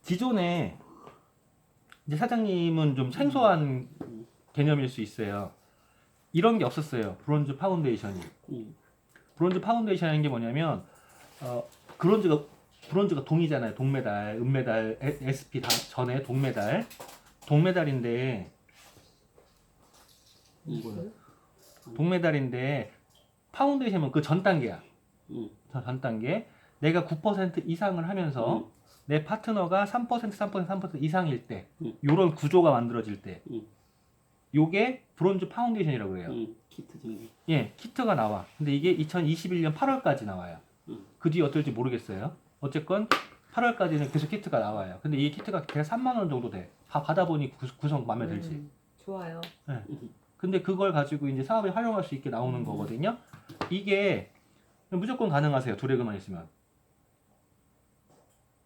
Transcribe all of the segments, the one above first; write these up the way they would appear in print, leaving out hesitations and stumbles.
기존에 이제 사장님은 좀 생소한 개념일 수 있어요. 이런 게 없었어요. 브론즈 파운데이션이. 브론즈 파운데이션이라는 게 뭐냐면 브론즈가 동이잖아요. 동메달, 은메달, SP 다 전에 동메달인데 뭐야? 동메달인데 파운데이션은 그 전 단계야. 전 단계. 내가 9% 이상을 하면서 내 파트너가 3% 이상일 때, 요런 구조가 만들어질 때, 요게 브론즈 파운데이션이라고 해요. 키트 정리. 예, 키트가 나와. 근데 이게 2021년 8월까지 나와요. 그 뒤에 어떨지 모르겠어요. 어쨌건 8월까지는 계속 키트가 나와요. 근데 이 키트가 대략 3만 원 정도 돼. 다 받아보니 구성 마음에 들지. 좋아요. 예. 근데 그걸 가지고 이제 사업에 활용할 수 있게 나오는 거거든요. 이게 무조건 가능하세요. 둘의 그만 있으면.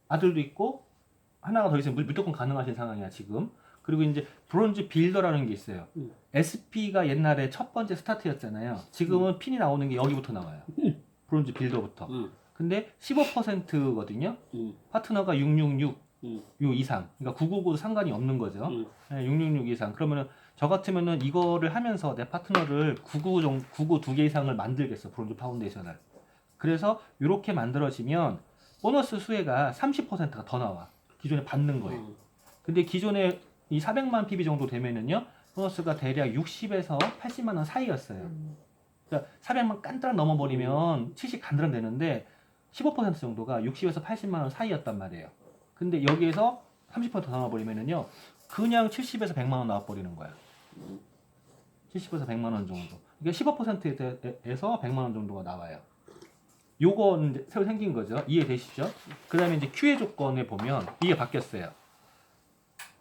아들도 있고 하나가 더 있으면 무조건 가능하신 상황이야 지금. 그리고 이제 브론즈 빌더라는 게 있어요. SP가 옛날에 첫 번째 스타트였잖아요. 지금은 핀이 나오는 게 여기부터 나와요. 브론즈 빌더부터. 근데 15%거든요. 파트너가 666 요 이상. 그러니까 999도 상관이 없는 거죠. 네, 666 이상. 그러면은 저 같으면은 이거를 하면서 내 파트너를 99 두 개 이상을 만들겠어. 브론즈 파운데이션을. 그래서 이렇게 만들어지면 보너스 수혜가 30%가 더 나와. 기존에 받는 거예요. 근데 기존에 이 400만 PB 정도 되면은요, 보너스가 대략 60에서 80만 원 사이였어요. 그러니까 400만 깐딱 넘어버리면 70 간드럼 되는데 15% 정도가 60에서 80만 원 사이였단 말이에요. 근데 여기에서 30%더 나와버리면은요, 그냥 70에서 100만 원 나와버리는 거야. 70에서 100만 원 정도. 그러니까 15%에서 100만 원 정도가 나와요. 요거는 이제 새로 생긴 거죠. 이해되시죠? 그 다음에 이제 Q의 조건에 보면 이게 바뀌었어요.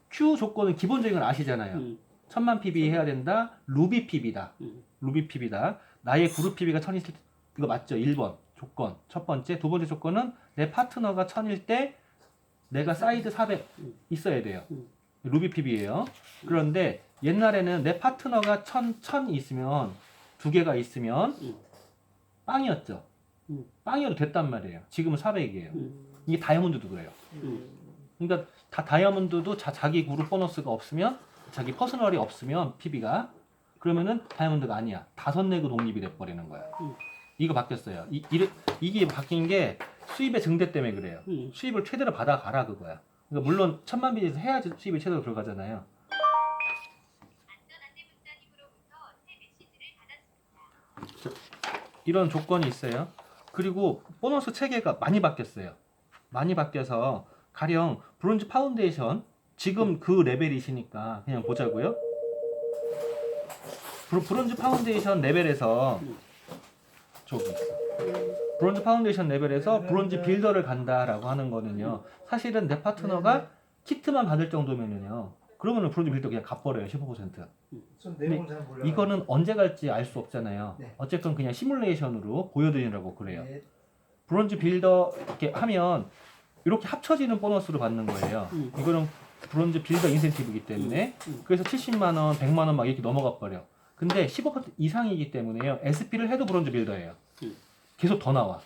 Q 조건은 기본적인 걸 아시잖아요. 1000만 PB 해야 된다. 루비 PB다. 루비 PB다. 나의 그룹 PB가 1000일 때, 이거 맞죠? 1번 조건. 첫 번째. 두 번째 조건은 내 파트너가 1000일 때 내가 사이드 400 있어야 돼요. 루비 PB예요. 그런데 옛날에는 내 파트너가 1000 있으면, 두 개가 있으면 빵이었죠. 빵이어도 됐단 말이에요. 지금은 400이에요. 이게 다이아몬드도 그래요. 그러니까 다 다이아몬드도 자기 그룹 보너스가 없으면, 자기 퍼스널이 없으면 PB가, 그러면은 다이아몬드가 아니야. 5레그 독립이 돼버리는 거야. 이거 바뀌었어요. 이게 바뀐 게 수입의 증대 때문에 그래요. 수입을 최대로 받아가라 그거야. 그러니까 물론 1000만 비에서 해야지 수입이 최대로 들어가잖아요. 이런 조건이 있어요. 그리고 보너스 체계가 많이 바뀌었어요. 많이 바뀌어서 가령 브론즈 파운데이션 지금 그 레벨이시니까 그냥 보자고요. 브론즈 파운데이션 레벨에서 저기 있어. 브론즈 파운데이션 레벨에서 브론즈 빌더를 간다라고 하는 거는요. 사실은 내 파트너가 키트만 받을 정도면은요. 그러면은 브론즈 빌더 그냥 갚버려요. 15%. 전 내용을 잘 몰라요. 이거는 언제 갈지 알 수 없잖아요. 네. 어쨌건 그냥 시뮬레이션으로 보여드리려고 그래요. 네. 브론즈 빌더 이렇게 하면 이렇게 합쳐지는 보너스로 받는 거예요. 이거는 브론즈 빌더 인센티브이기 때문에 그래서 70만 원, 100만 원 막 이렇게 넘어가 버려. 근데 15% 이상이기 때문에요. SP를 해도 브론즈 빌더예요. 계속 더 나와.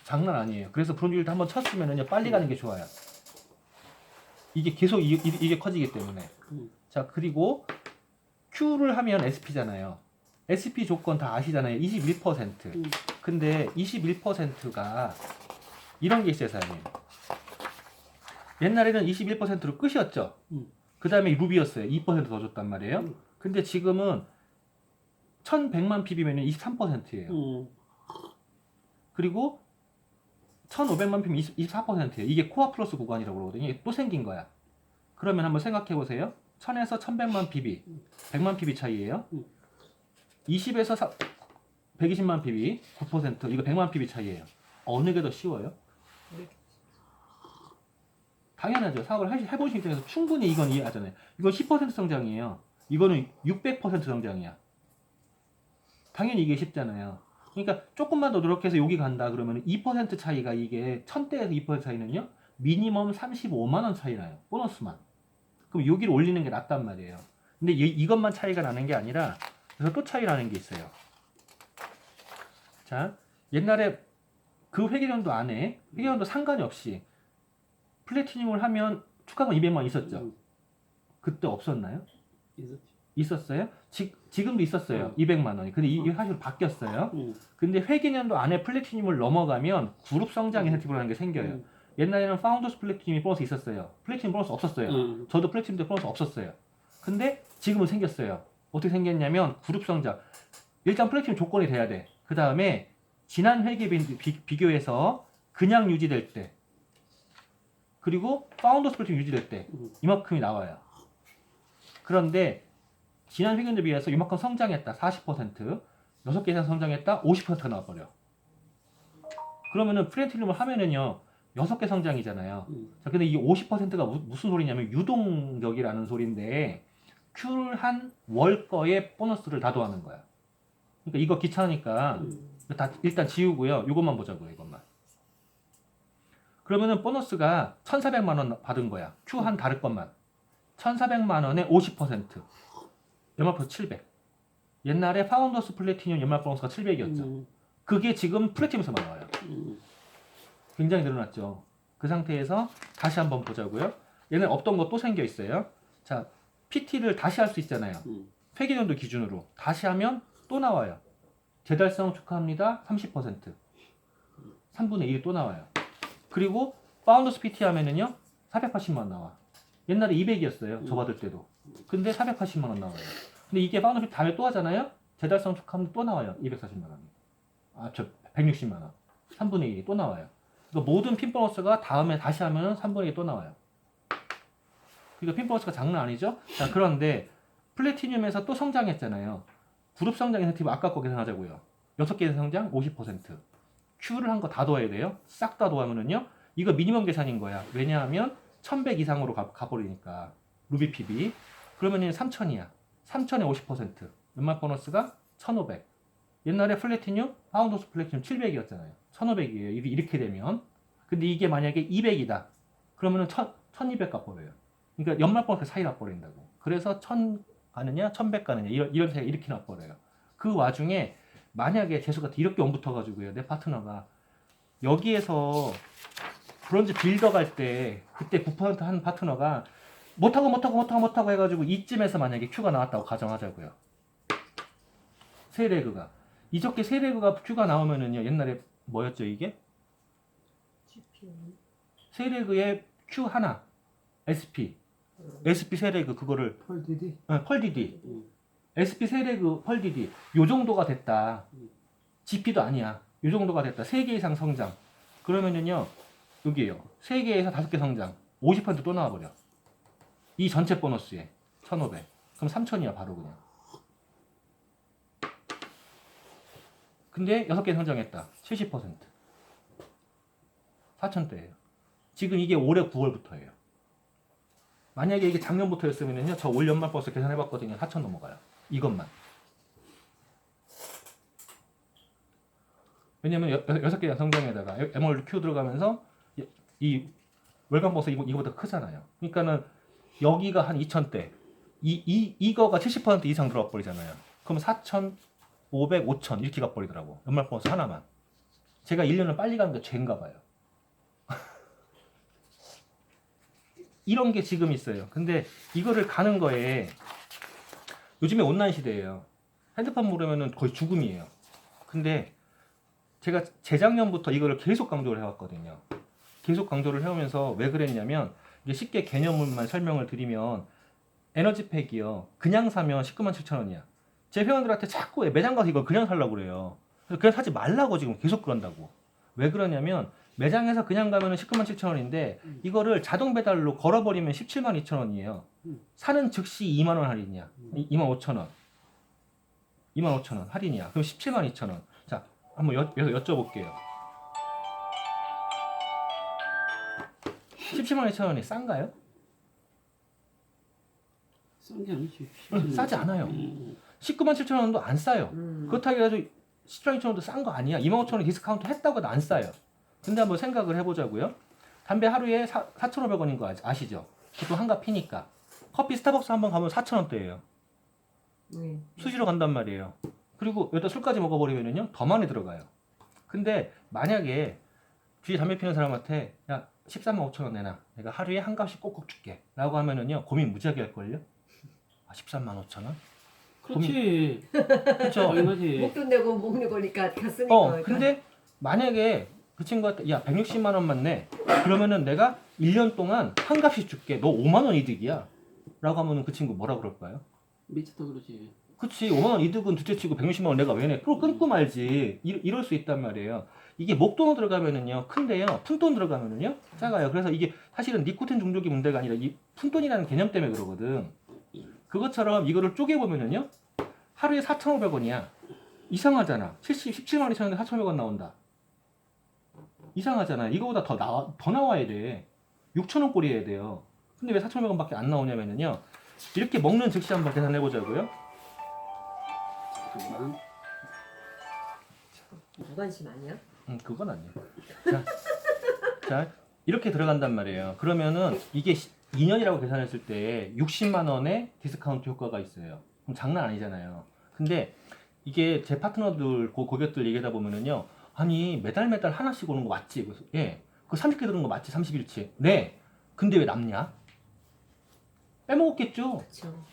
장난 아니에요. 그래서 브론즈 빌더 한번 쳤으면은요 빨리 가는 게 좋아요. 이게 계속 이게 커지기 때문에. 자, 그리고 Q를 하면 SP잖아요. SP 조건 다 아시잖아요. 21%. 근데 21%가 이런 게 있어요, 사장님. 옛날에는 21%로 끝이었죠. 그 다음에 루비였어요. 2%더 줬단 말이에요. 근데 지금은 1100만 PB면 23%예요. 그리고 1500만 PB면 24%예요. 이게 코어 플러스 구간이라고 그러거든요. 이게 또 생긴 거야. 그러면 한번 생각해 보세요. 1000에서 1100만 PB, 100만 PB 차이예요. 20에서 120만 PB, 9%, 이거 100만 PB 차이예요. 어느 게 더 쉬워요? 당연하죠. 사업을 해보신 입장에서 충분히 이건 이해하잖아요. 이건 10% 성장이에요. 이거는 600% 성장이야. 당연히 이게 쉽잖아요. 그러니까 조금만 더 노력해서 여기 간다 그러면 2% 차이가, 이게 1000대에서 2% 차이는요 미니멈 35만 원 차이 나요. 보너스만. 그럼 여기를 올리는 게 낫단 말이에요. 근데 이것만 차이가 나는 게 아니라 그래서 또 차이 나는 게 있어요. 자, 옛날에 그 회계연도 안에, 회계연도 상관이 없이 플래티늄을 하면 추가금 200만 있었죠. 음. 그때 없었나요? 있었지. 있었어요? 지금도 있었어요. 200만 원이. 근데 이게 사실 바뀌었어요. 근데 회계년도 안에 플래티늄을 넘어가면 그룹 성장 인센티브라는 게 생겨요. 옛날에는 파운더스 플래티늄이 보너스 있었어요. 플래티늄 보너스 없었어요. 저도 플래티늄 때 보너스 없었어요. 근데 지금은 생겼어요. 어떻게 생겼냐면 그룹 성장. 일단 플래티늄 조건이 돼야 돼. 그 다음에 지난 회계 비교해서 그냥 유지될 때 그리고 파운더스 플래티늄 유지될 때 이만큼이 나와요. 그런데 지난 회계년도에 비해서 이만큼 성장했다. 40%. 6개 이상 성장했다. 50%가 나와버려. 그러면은 플래티늄을 하면은요. 6개 성장이잖아요. 자, 근데 이 50%가 무슨 소리냐면 유동력이라는 소리인데 Q를 한 월거의 보너스를 다 더하는 거야. 그러니까 이거 귀찮으니까 다 일단 지우고요. 이것만 보자고요. 이것만. 그러면은 보너스가 1,400만 원 받은 거야. Q 한 다를 것만. 1,400만 원에 50%. 연말보너스 700. 옛날에 파운더스 플래티늄 연말보너스가 700이었죠. 그게 지금 플래티늄에서만 나와요. 굉장히 늘어났죠. 그 상태에서 다시 한번 보자고요. 얘는 없던 거 또 생겨 있어요. 자, PT를 다시 할 수 있잖아요. 회계년도 기준으로 다시 하면 또 나와요. 재달성 축하합니다. 30%. 3분의 1이 또 나와요. 그리고 파운더스 PT 하면은요. 480만 원 나와. 옛날에 200이었어요. 저 받을 때도. 근데 480만 원 나와요. 근데 이게 파운더스 PT 다음에 또 하잖아요. 재달성 축하합니다. 또 나와요. 240만 원이. 아, 저 160만 원. 3분의 1이 또 나와요. 그러니까 모든 핀 보너스가 다음에 다시 하면 3분의 1이 또 나와요. 그러니까 핀 보너스가 장난 아니죠? 자, 그런데 플래티늄에서 또 성장했잖아요. 그룹 성장 인센티브 아까 거 계산하자고요. 6개 성장 50%. Q를 한 거 다 더해야 돼요. 싹 다 더하면은요. 이거 미니멈 계산인 거야. 왜냐하면 1100 이상으로 가버리니까. 루비 PB. 그러면 3000이야. 3000에 50%. 연말 보너스가 1500. 옛날에 플래티늄, 파운더스 플래티늄 700이었잖아요. 1500이에요. 이렇게 되면. 근데 이게 만약에 200이다. 그러면은 1200 값버려요. 그러니까 연말 보너스 차이 나버린다고. 그래서 1000 가느냐, 1100 가느냐, 이런 차이가 이렇게 나버려요. 그 와중에 만약에 재수가 이렇게 엉붙어가지고요. 내 파트너가 여기에서 브론즈 빌더 갈 때 그때 9% 한 파트너가 못하고 해가지고 이쯤에서 만약에 Q가 나왔다고 가정하자고요. 세 레그가. 이적게 세 레그가 Q가 나오면은요. 옛날에 뭐였죠 이게? 세 레그에 Q 하나. SP. SP 세 레그 그거를 펄디디. 펄디디. SP 세 레그 펄디디. 요 정도가 됐다. GP도 아니야. 요 정도가 됐다. 3개 이상 성장. 그러면은요. 여기에요. 3개에서 5개 성장. 50% 또 나와버려. 이 전체 보너스에 1500. 그럼 3000이야 바로 그냥. 근데 6개 성장했다. 70%. 4000대예요. 지금 이게 올해 9월부터예요. 만약에 이게 작년부터였으면요. 저 올 연말 버스 계산해봤거든요. 4000 넘어가요. 이것만. 왜냐면 6개 성장에다가 에멀드 Q 들어가면서 이 월간 버스 이거보다 크잖아요. 그러니까는 여기가 한 2000대. 이거가 70% 이상 들어가 버리잖아요. 그럼 4500, 5000 이렇게 가버리더라고. 연말 버스 하나만. 제가 1년을 빨리 가는 게 죄인가 봐요. 이런 게 지금 있어요. 근데 이거를 가는 거에 요즘에 온라인 시대예요. 핸드폰 모르면은 거의 죽음이에요. 근데 제가 재작년부터 이거를 계속 강조를 해왔거든요. 계속 강조를 해오면서 왜 그랬냐면 이게 쉽게 개념만 설명을 드리면 에너지팩이요. 그냥 사면 197,000원이야. 제 회원들한테 자꾸 매장 가서 이걸 그냥 살라고 그래요. 그래서 그냥 사지 말라고 지금 계속 그런다고. 왜 그러냐면 매장에서 그냥 가면은 197,000원인데 이거를 자동 배달로 걸어버리면 172,000원이에요. 사는 즉시 2만원 할인이야. 25,000원. 25,000원 할인이야. 그럼 172,000원. 자, 한번 여쭤볼게요. 172,000원이 싼가요? 싼 게 아니지. 싸지 않아요. 197,000원도 안 싸요. 그렇다고 해가지고 172,000원도 싼 거 아니야. 25,000원 디스카운트 했다고 해도 안 싸요. 근데 한번 생각을 해보자고요. 담배 하루에 4,500원인 거 아시죠? 그것도 한갑이니까. 커피 스타벅스 한번 가면 4,000원대예요. 수시로 간단 말이에요. 그리고 여기다 술까지 먹어버리면요 더 많이 들어가요. 근데 만약에 뒤에 담배 피는 사람한테 야 13만 5천 원 내놔. 내가 하루에 한 값씩 꼭꼭 줄게. 라고 하면은요, 고민 무지하게 할걸요? 아, 13만 5천 원? 그렇지. 그렇죠? 당연하지. 목돈 내고 먹는 거니까 갔으니까. 근데 만약에 그 친구한테 야 160만 원만 내. 그러면은 내가 1년 동안 한 값씩 줄게. 너 5만 원 이득이야. 라고 하면은 그 친구 뭐라 그럴까요? 미쳤다 그러지. 그치, 5만 원 이득은 둘째치고 160만 원 내가 왜 내? 그럼 끊고 말지. 이럴 수 있단 말이에요. 이게 목돈으로 들어가면은요 큰데요, 푼돈 들어가면은요 작아요. 그래서 이게 사실은 니코틴 중독이 문제가 아니라 이 푼돈이라는 개념 때문에 그러거든. 그것처럼 이거를 쪼개보면은요 하루에 4,500원이야. 이상하잖아. 17만 원이 쳤는데 4,500원 나온다. 이상하잖아. 이거보다 더 나와야 돼. 6,000원 꼴이어야 돼요. 근데 왜 4,500원밖에 안 나오냐면요, 이렇게 먹는 즉시 한번 계산해 보자고요. 잠깐만. 무관심 아니야? 그건 아니에요. 자, 이렇게 들어간단 말이에요. 그러면은 이게 2년이라고 계산했을 때 60만 원의 디스카운트 효과가 있어요. 그럼 장난 아니잖아요. 근데 이게 제 파트너들, 고객들 얘기하다 보면은요, 아니 매달 하나씩 오는 거 맞지? 그래서 예, 그 30개 들은 거 맞지? 30일치. 네. 근데 왜 남냐? 빼먹었겠죠. 그렇죠.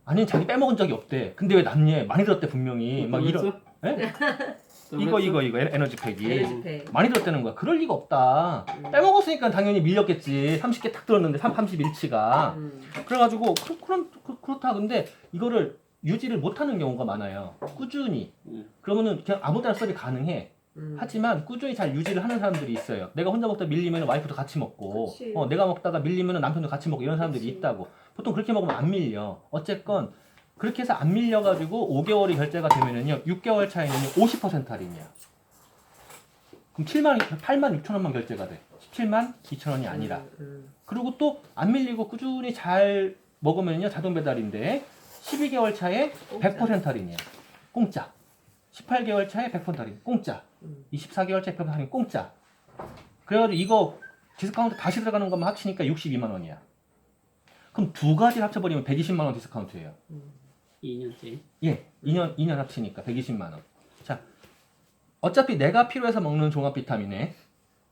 아니 자기 빼먹은 적이 없대. 근데 왜 남냐? 많이 들었대 분명히. 막 이런. 예? 이거 에너지팩이 에너지팩. 많이 들었다는 거야. 그럴 리가 없다. 빼먹었으니까 당연히 밀렸겠지. 30개 딱 들었는데 30일치가. 그래가지고 그렇다. 근데 이거를 유지를 못하는 경우가 많아요. 꾸준히. 그러면은 그냥 아무 데나 써도 가능해. 하지만 꾸준히 잘 유지를 하는 사람들이 있어요. 내가 혼자 먹다 밀리면 와이프도 같이 먹고, 그치. 내가 먹다가 밀리면 남편도 같이 먹고 이런 사람들이 그치. 있다고. 보통 그렇게 먹으면 안 밀려. 어쨌건 그렇게 해서 안 밀려가지고 5개월이 결제가 되면은요, 6개월 차이는요 50% 할인이야. 그럼 8만 6천 원만 결제가 돼. 17만 2천 원이 아니라. 그리고 또 안 밀리고 꾸준히 잘 먹으면요 자동 배달인데 12개월 차에 100% 할인이야. 공짜. 18개월 차에 100% 할인. 공짜. 24개월 차에 100% 할인. 공짜. 그래가지고 이거 디스카운트 다시 들어가는 것만 합치니까 62만 원이야. 그럼 두 가지 합쳐버리면 120만 원 디스카운트예요. 2년째. 예, 2년 합치니까 120만 원. 자, 어차피 내가 필요해서 먹는 종합 비타민에,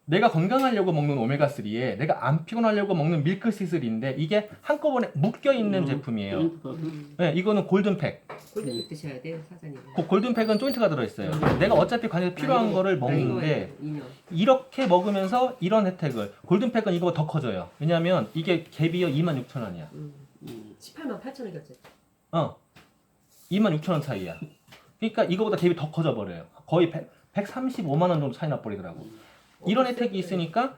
내가 건강하려고 먹는 오메가3에, 내가 안 피곤하려고 먹는 밀크시슬인데 이게 한꺼번에 묶여 있는 제품이에요. 네, 이거는 골든팩. 골든팩 드셔야 돼 사장님. 골든팩은 조인트가 들어있어요. 내가 어차피 관에서 필요한 거를 먹는데 2년. 이렇게 먹으면서 이런 혜택을, 골든팩은 이거보다 더 커져요. 왜냐면 이게 갭이요 26,000원이야. 18만 8천 원 결제. 26,000원 차이야. 그러니까 이거보다 갭이 더 커져 버려요. 거의 135만 원 정도 차이 나 버리더라고. 이런 혜택이 있으니까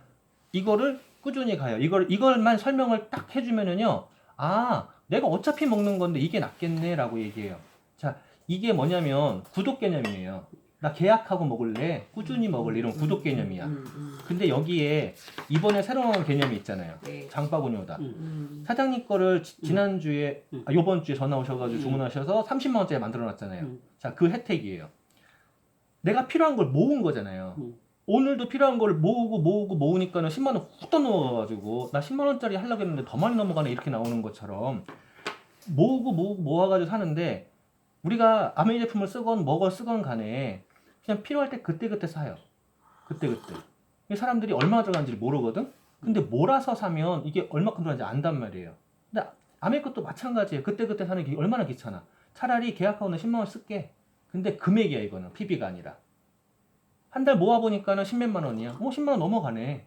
이거를 꾸준히 가요. 이걸만 설명을 딱 해주면은요, 아, 내가 어차피 먹는 건데 이게 낫겠네라고 얘기해요. 자, 이게 뭐냐면 구독 개념이에요. 나 계약하고 먹을래, 꾸준히 먹을래, 이런 구독 개념이야. 근데 여기에 이번에 새로운 개념이 있잖아요. 네. 장바구니오다. 사장님 거를 지난주에, 요번 주에 전화 오셔가지고 주문하셔서 30만 원짜리 만들어놨잖아요. 자, 그 혜택이에요. 내가 필요한 걸 모은 거잖아요. 오늘도 필요한 걸 모으니까는 10만 원 훅 넘어가가지고 나 10만 원짜리 하려고 했는데 더 많이 넘어가네, 이렇게 나오는 것처럼 모아가지고 사는데, 우리가 아메이 제품을 쓰건 뭐걸 쓰건 간에 그냥 필요할 때 그때그때 사요. 그때그때. 사람들이 얼마나 들어가는지 모르거든? 근데 몰아서 사면 이게 얼마큼 들어가는지 안단 말이에요. 근데 아메이 것도 마찬가지예요. 그때그때 사는 게 얼마나 귀찮아. 차라리 계약하고는 10만 원 쓸게. 근데 금액이야, 이거는. PB가 아니라. 한 달 모아보니까는 10몇만 원이야. 10만 원 넘어가네.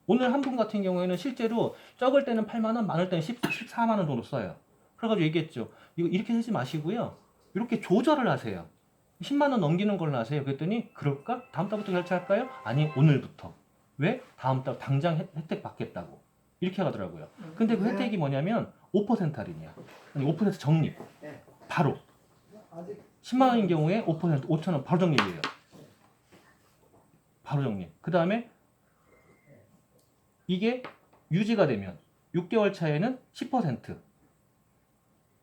오늘 한 분 같은 경우에는 실제로 적을 때는 8만 원, 많을 때는 14만 원 정도 써요. 그래가지고 얘기했죠. 이거 이렇게 쓰지 마시고요, 이렇게 조절을 하세요. 10만 원 넘기는 걸로 하세요. 그랬더니, 그럴까? 다음 달부터 결제할까요? 아니, 오늘부터. 왜? 다음 달 당장 혜택 받겠다고. 이렇게 하더라고요. 근데 그 혜택이 뭐냐면 5% 할인이야. 아니, 5% 적립. 바로. 10만 원인 경우에 5%, 5천 원 바로 적립이에요. 바로 적립. 그 다음에 이게 유지가 되면 6개월 차에는 10%,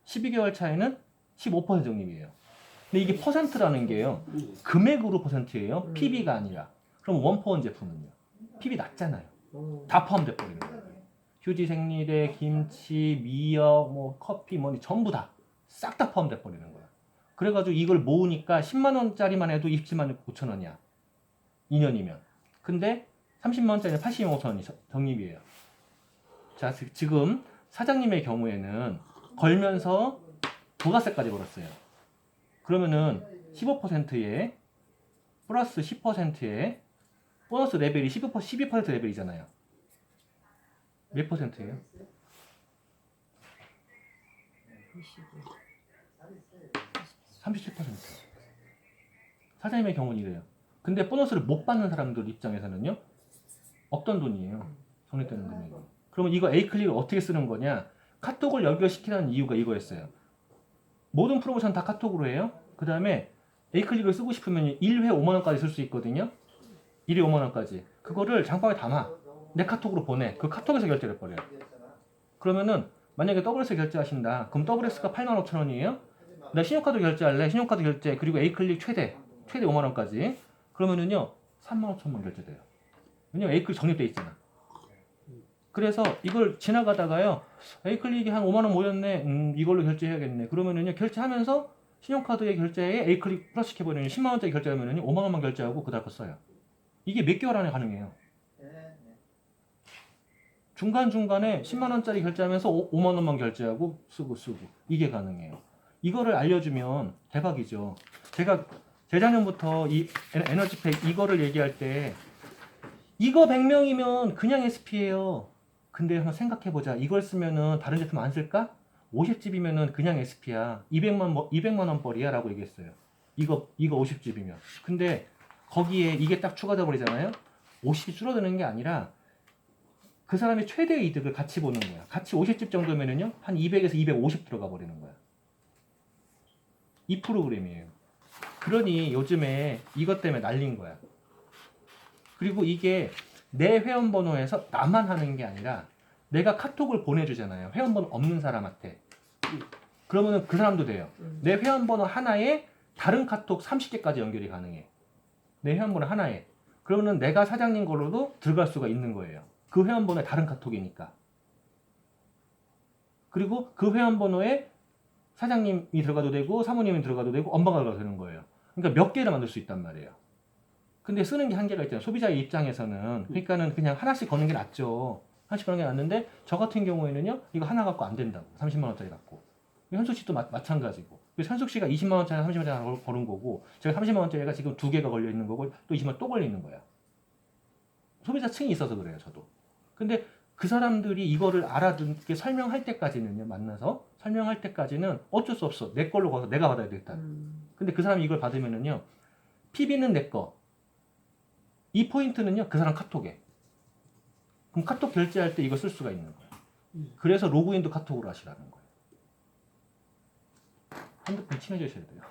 12개월 차에는 15% 적립이에요. 근데 이게 퍼센트라는 게요, 금액으로 퍼센트예요. PB가 아니라. 그럼 원포원 제품은요, PB 낮잖아요. 다 포함돼 버리는 거예요. 휴지, 생리대, 김치, 미역, 뭐 커피, 뭐 전부 다 싹 다 포함돼 버리는 거예요. 그래가지고 이걸 모으니까 10만 원짜리만 해도 27만 9천 원이야. 2년이면. 근데 30만 원짜리는 80만 5천 원이 적립이에요. 자, 지금 사장님의 경우에는 걸면서 부가세까지 걸었어요. 그러면은 15%에 플러스 10%에 보너스 레벨이 12% 레벨이잖아요. 몇 퍼센트예요? 37%. 사장님의 경우는 이래요. 근데 보너스를 못 받는 사람들 입장에서는요, 없던 돈이에요. 적립되는 금액이. 그러면 이거 A클릭을 어떻게 쓰는 거냐? 카톡을 연결시키는 이유가 이거였어요. 모든 프로모션 다 카톡으로 해요. 그 다음에 A클릭을 쓰고 싶으면 1회 5만원까지 쓸 수 있거든요. 1회 5만원까지. 그거를 장바에 담아. 내 카톡으로 보내. 그 카톡에서 결제를 해버려요. 그러면은 만약에 WS 결제하신다. 그럼 WS가 85,000원이에요. 나 신용카드 결제할래. 신용카드 결제. 그리고 A클릭 최대 5만원까지. 그러면은요 35,000원 결제돼요. 왜냐면 A클릭 적립돼 있잖아. 그래서 이걸 지나가다가요, A클릭이 한 5만원 모였네. 이걸로 결제해야겠네. 그러면은요 결제하면서 신용카드의 결제에 A클릭 플러스 시켜버리면 10만원짜리 결제하면은요 5만원만 결제하고 그다음 거 써요. 이게 몇 개월 안에 가능해요. 중간중간에 10만원짜리 결제하면서 5만원만 결제하고 쓰고 이게 가능해요. 이거를 알려주면 대박이죠. 제가 재작년부터 이 에너지팩 이거를 얘기할 때 이거 100명이면 그냥 SP예요. 근데 한번 생각해보자. 이걸 쓰면은 다른 제품 안 쓸까? 50집이면은 그냥 SP야. 200만 원 벌이야 라고 얘기했어요. 이거 50집이면. 근데 거기에 이게 딱 추가돼 버리잖아요. 50이 줄어드는 게 아니라 그 사람의 최대 이득을 같이 보는 거야. 같이 50집 정도면은요, 한 200에서 250 들어가 버리는 거야. 이 프로그램이에요. 그러니 요즘에 이것 때문에 날린 거야. 그리고 이게 내 회원번호에서 나만 하는 게 아니라 내가 카톡을 보내주잖아요. 회원번호 없는 사람한테. 그러면은 그 사람도 돼요. 내 회원번호 하나에 다른 카톡 30개까지 연결이 가능해. 내 회원번호 하나에. 그러면은 내가 사장님 걸로도 들어갈 수가 있는 거예요. 그 회원번호에 다른 카톡이니까. 그리고 그 회원번호에 사장님이 들어가도 되고 사모님이 들어가도 되고 엄마가 들어가도 되는 거예요. 그러니까 몇 개를 만들 수 있단 말이에요. 근데 쓰는 게 한계가 있잖아요. 소비자의 입장에서는. 그러니까는 그냥 하나씩 거는 게 낫죠. 하나씩 거는 게 낫는데 저 같은 경우에는요, 이거 하나 갖고 안 된다고. 30만 원짜리 갖고. 현숙 씨도 마찬가지고. 현숙 씨가 20만 원짜리 30만 원짜리 거는 거고, 제가 30만 원짜리가 지금 2개가 걸려 있는 거고, 또 20만 원 또 걸려 있는 거야. 소비자층이 있어서 그래요, 저도. 근데 그 사람들이 이거를 알아듣게 설명할 때까지는요, 만나서 설명할 때까지는 어쩔 수 없어. 내 걸로 가서 내가 받아야 되겠다. 근데 그 사람이 이걸 받으면은요, PB는 내 거. 이 포인트는요, 그 사람 카톡에. 그럼 카톡 결제할 때 이거 쓸 수가 있는 거예요. 그래서 로그인도 카톡으로 하시라는 거예요. 핸드폰 친해지셔야 돼요.